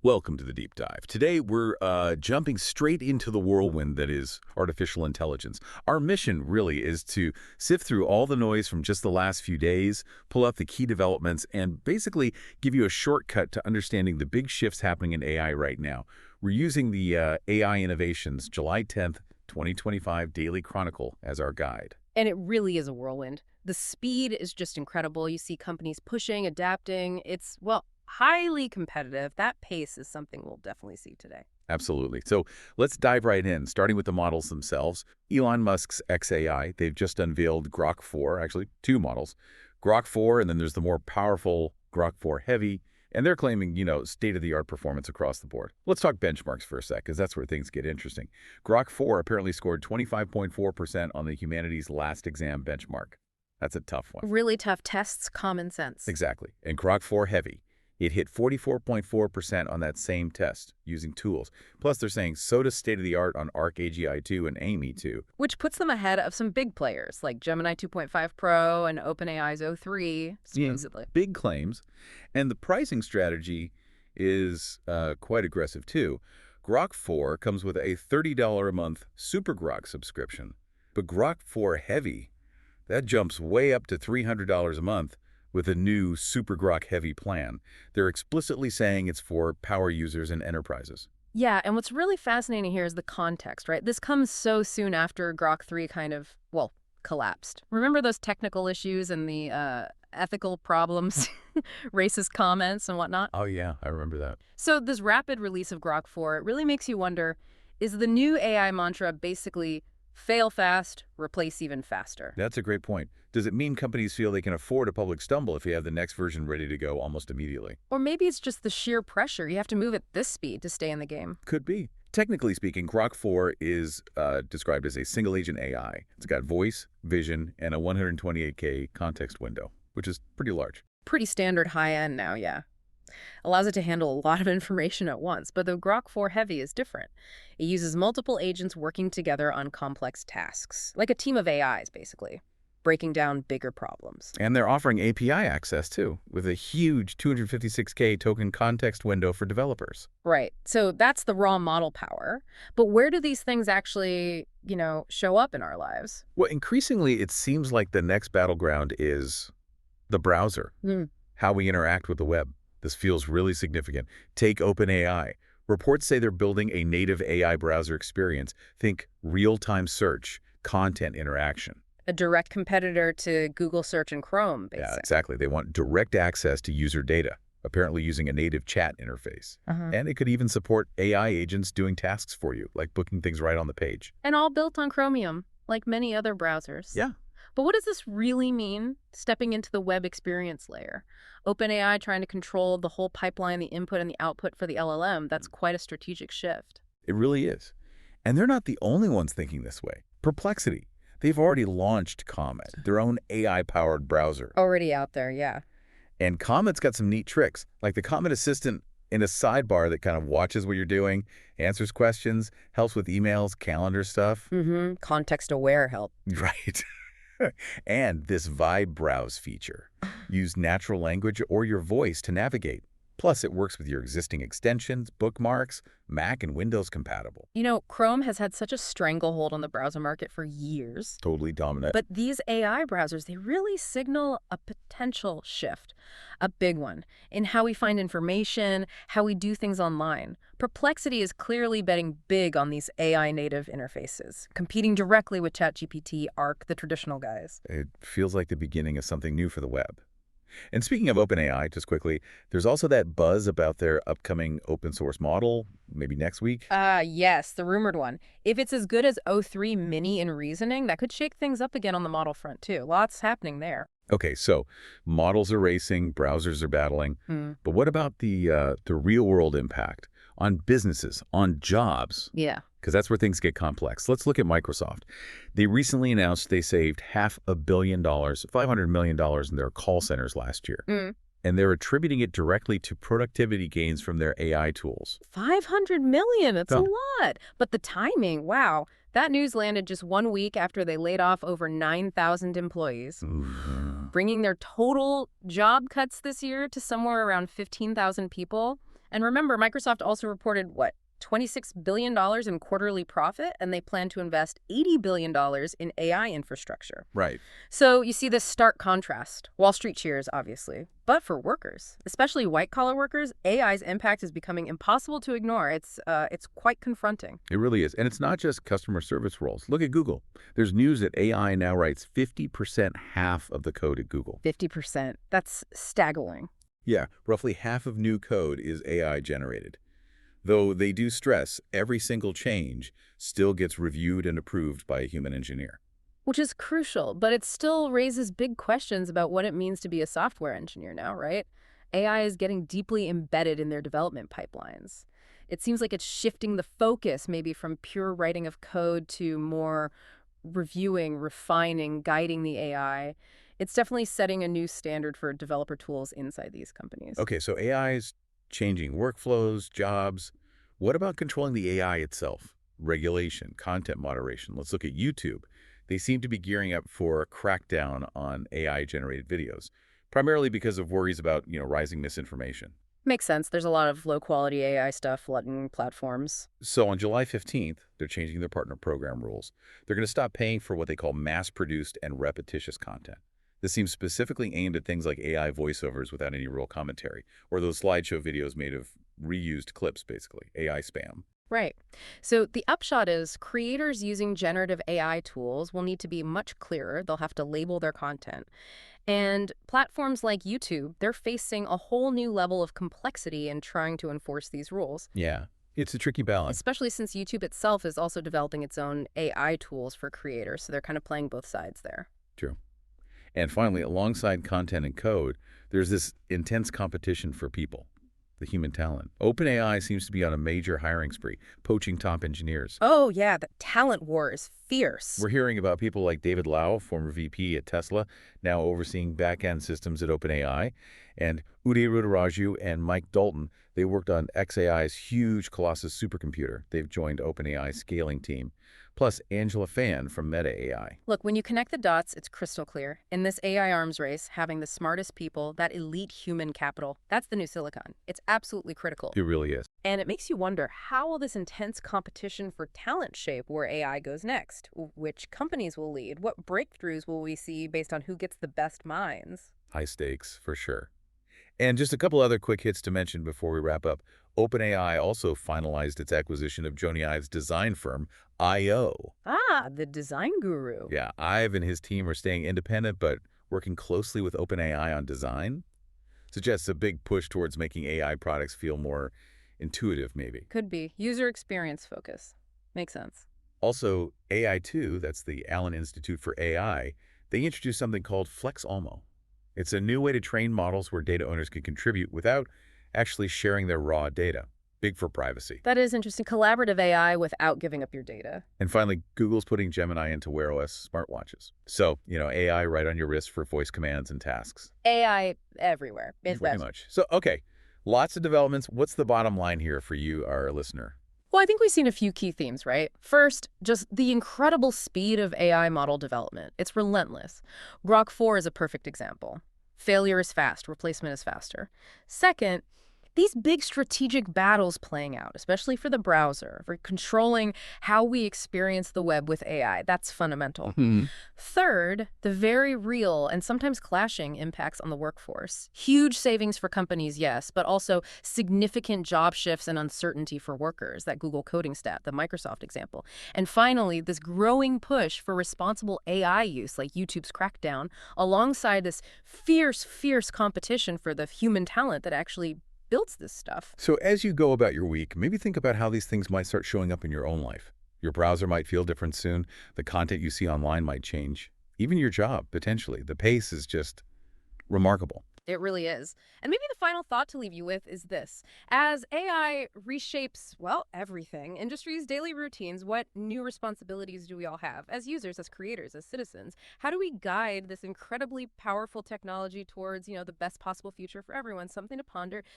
Welcome to the deep dive. Today, we're jumping straight into the whirlwind that is artificial intelligence. Our mission really is to sift through all the noise from just the last few days, pull out the key developments, and basically give you a shortcut to understanding the big shifts happening in AI right now. We're using the AI Innovations July 10th, 2025 Daily Chronicle as our guide. And it really is a whirlwind. The speed is just incredible. You see companies pushing, adapting. It's, well, highly competitive. That pace is something we'll definitely see today. Absolutely. So let's dive right in, starting with the models themselves. Elon Musk's XAI, they've just unveiled Grok 4, actually two models. Grok 4, and then there's the more powerful Grok 4 Heavy, and they're claiming, state-of-the-art performance across the board. Let's talk benchmarks for a sec, because that's where things get interesting. Grok 4 apparently scored 25.4% on the humanities last exam benchmark. That's a tough one. Really tough tests, common sense. Exactly. And Grok 4 Heavy, it hit 44.4% on that same test using tools. Plus, they're saying SOTA state-of-the-art on Arc AGI 2 and Amy 2. Which puts them ahead of some big players like Gemini 2.5 Pro and OpenAI's O3, supposedly. Yeah, big claims. And the pricing strategy is quite aggressive, too. Grok 4 comes with a $30 a month Super Grok subscription. But Grok 4 Heavy, that jumps way up to $300 a month with a new Super Grok Heavy plan. They're explicitly saying it's for power users and enterprises. Yeah, and what's really fascinating here is the context, right? This comes so soon after Grok 3 kind of, well, collapsed. Remember those technical issues and the ethical problems, racist comments and whatnot? Oh, yeah, I remember that. So this rapid release of Grok 4, it really makes you wonder, is the new AI mantra basically fail fast, replace even faster? That's a great point. Does it mean companies feel they can afford a public stumble if you have the next version ready to go almost immediately? Or maybe it's just the sheer pressure. You have to move at this speed to stay in the game. Could be. Technically speaking, Grok 4 is described as a single-agent AI. It's got voice, vision, and a 128K context window, which is pretty large. Pretty standard high-end now, yeah. Allows it to handle a lot of information at once, but the Grok 4 Heavy is different. It uses multiple agents working together on complex tasks, like a team of AIs, basically, breaking down bigger problems. And they're offering API access, too, with a huge 256K token context window for developers. Right. So that's the raw model power. But where do these things actually, show up in our lives? Well, increasingly, it seems like the next battleground is the browser, how we interact with the web. This feels really significant. Take OpenAI. Reports say they're building a native AI browser experience. Think real-time search, content interaction. A direct competitor to Google Search and Chrome, basically. Yeah, exactly. They want direct access to user data, apparently using a native chat interface. And it could even support AI agents doing tasks for you, like booking things right on the page. And all built on Chromium, like many other browsers. Yeah. But what does this really mean, stepping into the web experience layer? OpenAI trying to control the whole pipeline, the input and the output for the LLM, that's quite a strategic shift. It really is. And they're not the only ones thinking this way. Perplexity. They've already launched Comet, their own AI-powered browser. Already out there, yeah. And Comet's got some neat tricks, like the Comet Assistant in a sidebar that kind of watches what you're doing, answers questions, helps with emails, calendar stuff. Context-aware help. Right. And this Vibe Browse feature. Use natural language or your voice to navigate. Plus, it works with your existing extensions, bookmarks, Mac and Windows compatible. Chrome has had such a stranglehold on the browser market for years. Totally dominant. But these AI browsers, they really signal a potential shift, a big one, in how we find information, how we do things online. Perplexity is clearly betting big on these AI-native interfaces, competing directly with ChatGPT, Arc, the traditional guys. It feels like the beginning of something new for the web. And speaking of OpenAI, just quickly, there's also that buzz about their upcoming open source model, maybe next week. Yes, the rumored one. If it's as good as O3 Mini in reasoning, that could shake things up again on the model front, too. Lots happening there. Okay, so models are racing, browsers are battling. But what about the real-world impact on businesses, on jobs? Yeah. Because that's where things get complex. Let's look at Microsoft. They recently announced they saved $500 million, $500 million in their call centers last year. And they're attributing it directly to productivity gains from their AI tools. 500 million, that's a lot. But the timing, wow. That news landed just 1 week after they laid off over 9,000 employees, bringing their total job cuts this year to somewhere around 15,000 people. And remember, Microsoft also reported, what, $26 billion in quarterly profit, and they plan to invest $80 billion in AI infrastructure. Right. So you see this stark contrast. Wall Street cheers, obviously. But for workers, especially white-collar workers, AI's impact is becoming impossible to ignore. It's quite confronting. It really is. And it's not just customer service roles. Look at Google. There's news that AI now writes 50% half of the code at Google. 50%. That's staggering. Yeah, roughly half of new code is AI generated. Though they do stress every single change still gets reviewed and approved by a human engineer. Which is crucial, but it still raises big questions about what it means to be a software engineer now, right? AI is getting deeply embedded in their development pipelines. It seems like it's shifting the focus maybe from pure writing of code to more reviewing, refining, guiding the AI. It's definitely setting a new standard for developer tools inside these companies. Okay, so AI is changing workflows, jobs. What about controlling the AI itself? Regulation, content moderation. Let's look at YouTube. They seem to be gearing up for a crackdown on AI-generated videos, primarily because of worries about, rising misinformation. Makes sense. There's a lot of low-quality AI stuff flooding platforms. So on July 15th, they're changing their partner program rules. They're going to stop paying for what they call mass-produced and repetitious content. This seems specifically aimed at things like AI voiceovers without any real commentary, or those slideshow videos made of reused clips, basically, AI spam. Right. So the upshot is creators using generative AI tools will need to be much clearer. They'll have to label their content. And platforms like YouTube, they're facing a whole new level of complexity in trying to enforce these rules. Yeah, it's a tricky balance. Especially since YouTube itself is also developing its own AI tools for creators, so they're kind of playing both sides there. True. And finally, alongside content and code, there's this intense competition for people, the human talent. OpenAI seems to be on a major hiring spree, poaching top engineers. Oh, yeah, the talent war is fierce. We're hearing about people like David Lau, former VP at Tesla, now overseeing back-end systems at OpenAI, and Uday Rudaraju and Mike Dalton. They worked on xAI's huge Colossus supercomputer. They've joined OpenAI's scaling team. Plus Angela Fan from Meta AI. Look, when you connect the dots, it's crystal clear. In this AI arms race, having the smartest people, that elite human capital, that's the new silicon. It's absolutely critical. It really is. And it makes you wonder, how will this intense competition for talent shape where AI goes next? Which companies will lead? What breakthroughs will we see based on who gets the best minds? High stakes, for sure. And just a couple other quick hits to mention before we wrap up. OpenAI also finalized its acquisition of Jony Ive's design firm, I.O. Ah, the design guru. Yeah, Ive and his team are staying independent, but working closely with OpenAI on design. Suggests a big push towards making AI products feel more intuitive, maybe. Could be. User experience focus. Makes sense. Also, AI2, that's the Allen Institute for AI, they introduced something called FlexAlmo. It's a new way to train models where data owners can contribute without actually sharing their raw data. Big for privacy. That is interesting. Collaborative AI without giving up your data. And finally, Google's putting Gemini into Wear OS smartwatches. So, AI right on your wrist for voice commands and tasks. AI everywhere. Pretty much. So, okay, lots of developments. What's the bottom line here for you, our listener? Well, I think we've seen a few key themes, right? First, just the incredible speed of AI model development. It's relentless. Grok 4 is a perfect example. Failure is fast, replacement is faster. Second, these big strategic battles playing out, especially for the browser, for controlling how we experience the web with AI. That's fundamental. Third, the very real and sometimes clashing impacts on the workforce. Huge savings for companies, yes, but also significant job shifts and uncertainty for workers, that Google coding stat, the Microsoft example. And finally, this growing push for responsible AI use, like YouTube's crackdown, alongside this fierce, fierce competition for the human talent that actually builds this stuff. So as you go about your week, maybe think about how these things might start showing up in your own life. Your browser might feel different soon. The content you see online might change. Even your job, potentially. The pace is just remarkable. It really is. And maybe the final thought to leave you with is this. As AI reshapes, well, everything, industries' daily routines, what new responsibilities do we all have as users, as creators, as citizens? How do we guide this incredibly powerful technology towards, the best possible future for everyone? Something to ponder.